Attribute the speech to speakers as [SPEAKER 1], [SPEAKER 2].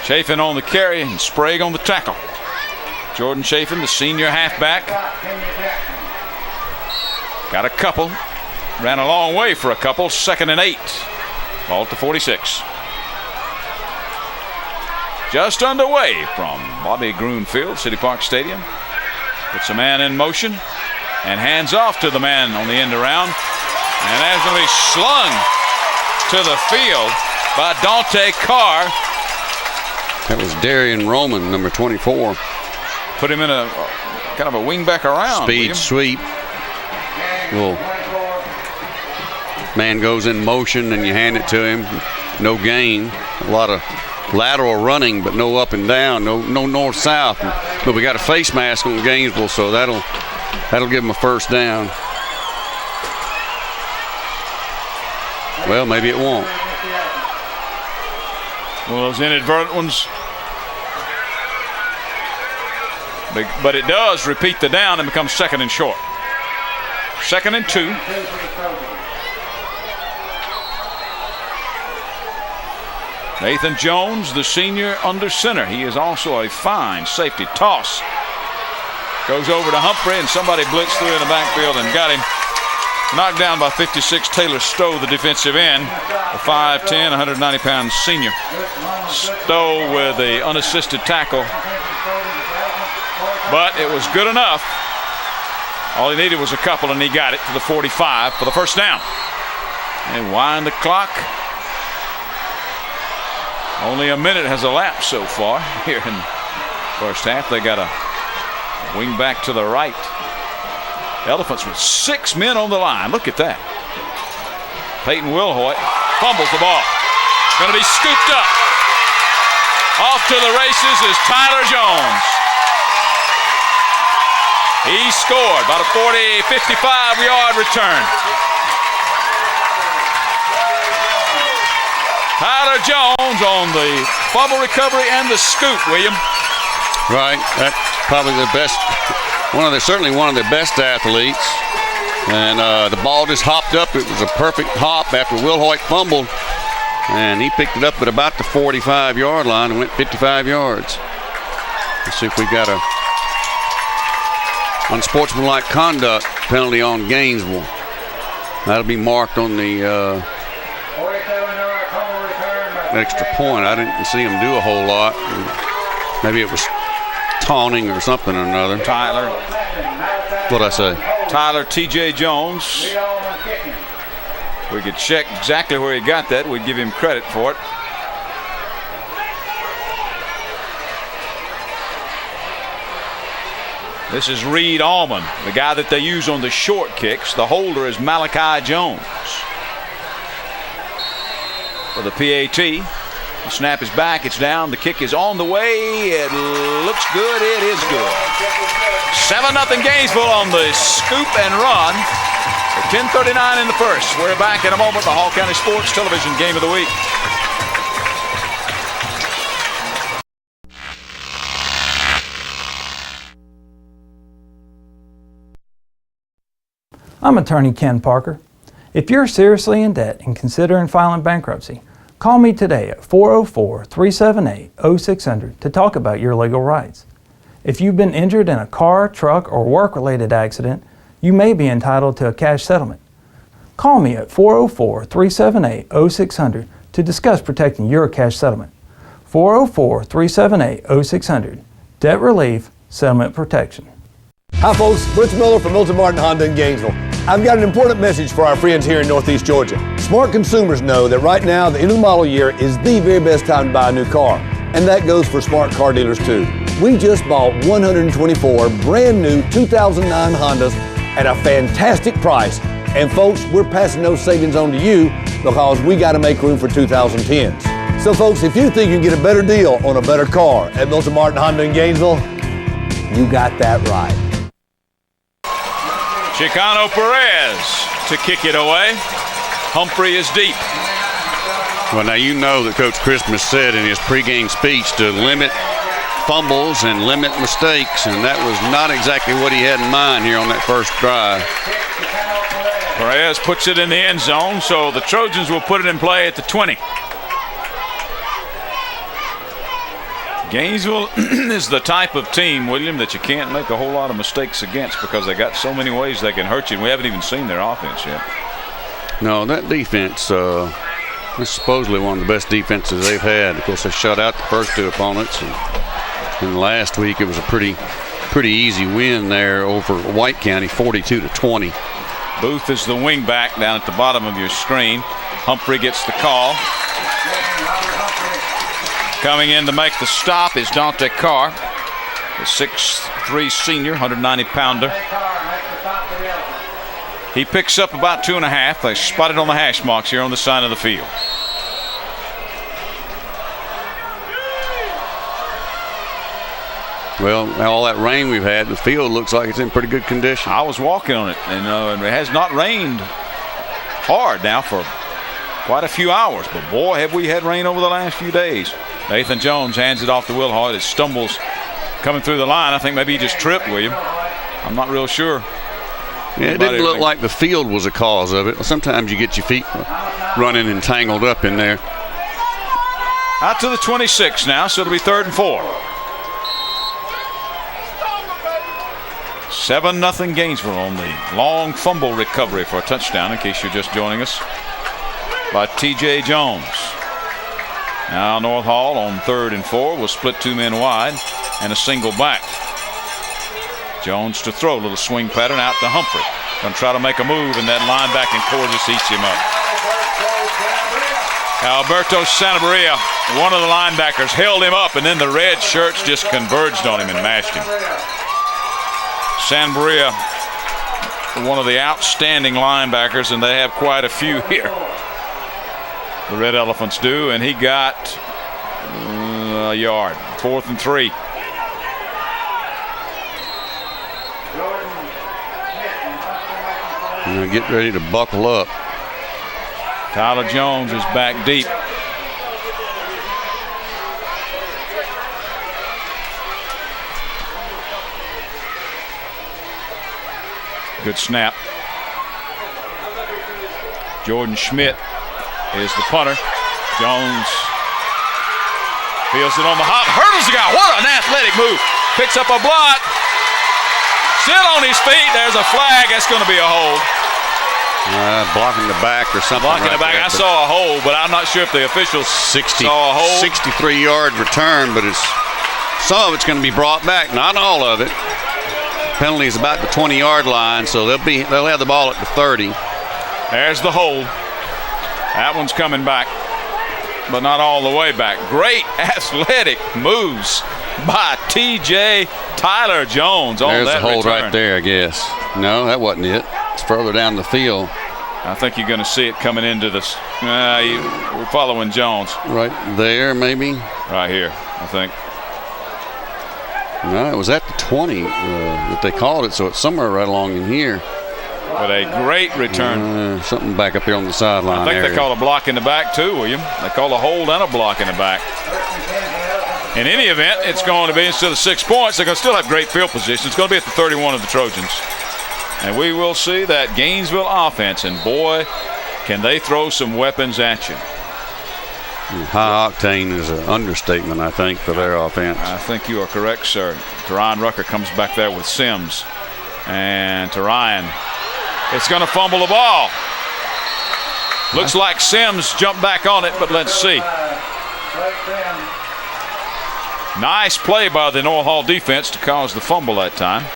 [SPEAKER 1] Chafin on the carry and Sprague on the tackle. Jordan Chafin, the senior halfback. Got a couple. Ran a long way for a couple. 2nd and 8. Ball at the 46. Just underway from Bobby Groon Field, City Park Stadium. Puts a man in motion and hands off to the man on the end around. And that's going to be slung to the field by Dante Carr.
[SPEAKER 2] That was Darian Roman, number 24.
[SPEAKER 1] Put him in a kind of a wingback around.
[SPEAKER 2] Speed sweep. Well, man goes in motion and you hand it to him. No gain. A lot of lateral running, but no up and down. No north-south. But we got a face mask on Gainesville, so that'll give him a first down. Well, maybe it won't.
[SPEAKER 1] Well, those inadvertent ones. But it does repeat the down and becomes 2nd and short. 2nd and 2. Nathan Jones, the senior, under center. He is also a fine safety. Toss. Goes over to Humphrey, and somebody blitzed through in the backfield and got him. Knocked down by 56, Taylor Stowe, the defensive end. A 5'10", 190-pound senior. Stowe with the unassisted tackle. But it was good enough. All he needed was a couple, and he got it to the 45 for the first down. And wind the clock. Only a minute has elapsed so far here in the first half. They got a wing back to the right. Elephants with 6 men on the line. Look at that. Peyton Wilhoit fumbles the ball. Going to be scooped up. Off to the races is Tyler Jones. He scored about a 55-yard return. Tyler Jones on the fumble recovery and the scoop, William.
[SPEAKER 2] Right. That's probably the best. Certainly one of the best athletes. And the ball just hopped up. It was a perfect hop after Wilhoit fumbled. And he picked it up at about the 45-yard line and went 55 yards. Let's see if we got a unsportsmanlike conduct penalty on Gainesville. That'll be marked on the extra point. I didn't see him do a whole lot. Maybe it was taunting or something or another.
[SPEAKER 1] Tyler.
[SPEAKER 2] What'd I say?
[SPEAKER 1] Tyler T.J. Jones. We could check exactly where he got that. We'd give him credit for it. This is Reed Allman, the guy that they use on the short kicks. The holder is Malachi Jones. For the PAT, the snap is back, it's down, the kick is on the way, it looks good, it is good. 7-0 Gainesville on the scoop and run. 10:39 in the first. We're back in a moment, the Hall County Sports Television Game of the Week.
[SPEAKER 3] I'm attorney Ken Parker. If you're seriously in debt and considering filing bankruptcy, call me today at 404-378-0600 to talk about your legal rights. If you've been injured in a car, truck, or work-related accident, you may be entitled to a cash settlement. Call me at 404-378-0600 to discuss protecting your cash settlement. 404-378-0600. Debt relief, settlement protection.
[SPEAKER 4] Hi folks, Butch Miller from Milton Martin Honda in Gainesville. I've got an important message for our friends here in Northeast Georgia. Smart consumers know that right now, the end of the model year is the very best time to buy a new car. And that goes for smart car dealers too. We just bought 124 brand new 2009 Hondas at a fantastic price. And folks, we're passing those savings on to you because we got to make room for 2010s. So folks, if you think you can get a better deal on a better car at Milton Martin Honda in Gainesville, you got that right.
[SPEAKER 1] Chicano Perez to kick it away. Humphrey is deep.
[SPEAKER 2] Well, now you know that Coach Christmas said in his pregame speech to limit fumbles and limit mistakes, and that was not exactly what he had in mind here on that first drive.
[SPEAKER 1] Perez puts it in the end zone, so the Trojans will put it in play at the 20. Gainesville is the type of team, William, that you can't make a whole lot of mistakes against because they got so many ways they can hurt you. And we haven't even seen their offense yet.
[SPEAKER 2] No, that defense is supposedly one of the best defenses they've had. Of course, they shut out the first two opponents, and last week it was a pretty easy win there over White County, 42-20.
[SPEAKER 1] Booth is the wing back down at the bottom of your screen. Humphrey gets the call. Coming in to make the stop is Dante Carr, the 6'3" senior, 190-pounder. He picks up about 2.5. They spot it on the hash marks here on the side of the field.
[SPEAKER 2] Well, all that rain we've had, the field looks like it's in pretty good condition.
[SPEAKER 1] I was walking on it, and it has not rained hard now for quite a few hours. But boy, have we had rain over the last few days. Nathan Jones hands it off to Will Hoyt. It stumbles coming through the line. I think maybe he just tripped, William. I'm not real sure.
[SPEAKER 2] Yeah, it didn't look like the field was a cause of it. Sometimes you get your feet running and tangled up in there.
[SPEAKER 1] Out to the 26 now, so it'll be 3rd and 4. 7-0 Gainesville on the long fumble recovery for a touchdown, in case you're just joining us, by T.J. Jones. Now North Hall on 3rd and 4 will split 2 men wide and a single back. Jones to throw, a little swing pattern out to Humphrey. Going to try to make a move, and that linebacking core just eats him up. Alberto Sanabria, one of the linebackers, held him up, and then the red shirts just converged on him and mashed him. Sanabria, one of the outstanding linebackers, and they have quite a few here. The Red Elephants do, and he got a yard. 4th and 3.
[SPEAKER 2] Now get ready to buckle up.
[SPEAKER 1] Tyler Jones is back deep. Good snap. Jordan Schmidt is the punter. Jones feels it on the hop, hurdles the guy. What an athletic move. Picks up a block. Still on his feet. There's a flag. That's going to be a hold.
[SPEAKER 2] Blocking the back or something.
[SPEAKER 1] Blocking
[SPEAKER 2] right
[SPEAKER 1] the back.
[SPEAKER 2] there,
[SPEAKER 1] I saw a hold, but I'm not sure if the officials saw a hold.
[SPEAKER 2] 63-yard return, but some of it's going to be brought back. Not all of it. Penalty is about the 20-yard line, so they'll have the ball at the 30.
[SPEAKER 1] There's the hold. That one's coming back, but not all the way back. Great athletic moves by T.J. Tyler Jones on
[SPEAKER 2] There's
[SPEAKER 1] that
[SPEAKER 2] the hold
[SPEAKER 1] return.
[SPEAKER 2] right there, I guess. No, that wasn't it. It's further down the field.
[SPEAKER 1] I think you're going to see it coming into this. We're following Jones.
[SPEAKER 2] Right there, maybe.
[SPEAKER 1] Right here, I think.
[SPEAKER 2] No, it was at the 20 that they called it, so it's somewhere right along in here.
[SPEAKER 1] But a great return.
[SPEAKER 2] Something back up here on the sideline.
[SPEAKER 1] I think they call a block in the back too, William. They call a hold and a block in the back. In any event, it's going to be, instead of 6 points, they're going to still have great field position. It's going to be at the 31 of the Trojans. And we will see that Gainesville offense, and boy, can they throw some weapons at you.
[SPEAKER 2] High octane is an understatement, I think, for their offense.
[SPEAKER 1] I think you are correct, sir. Terion Rucker comes back there with Sims. And Terion, it's going to fumble the ball. Looks like Sims jumped back on it, but let's see. Nice play by the North Hall defense to cause the fumble that time.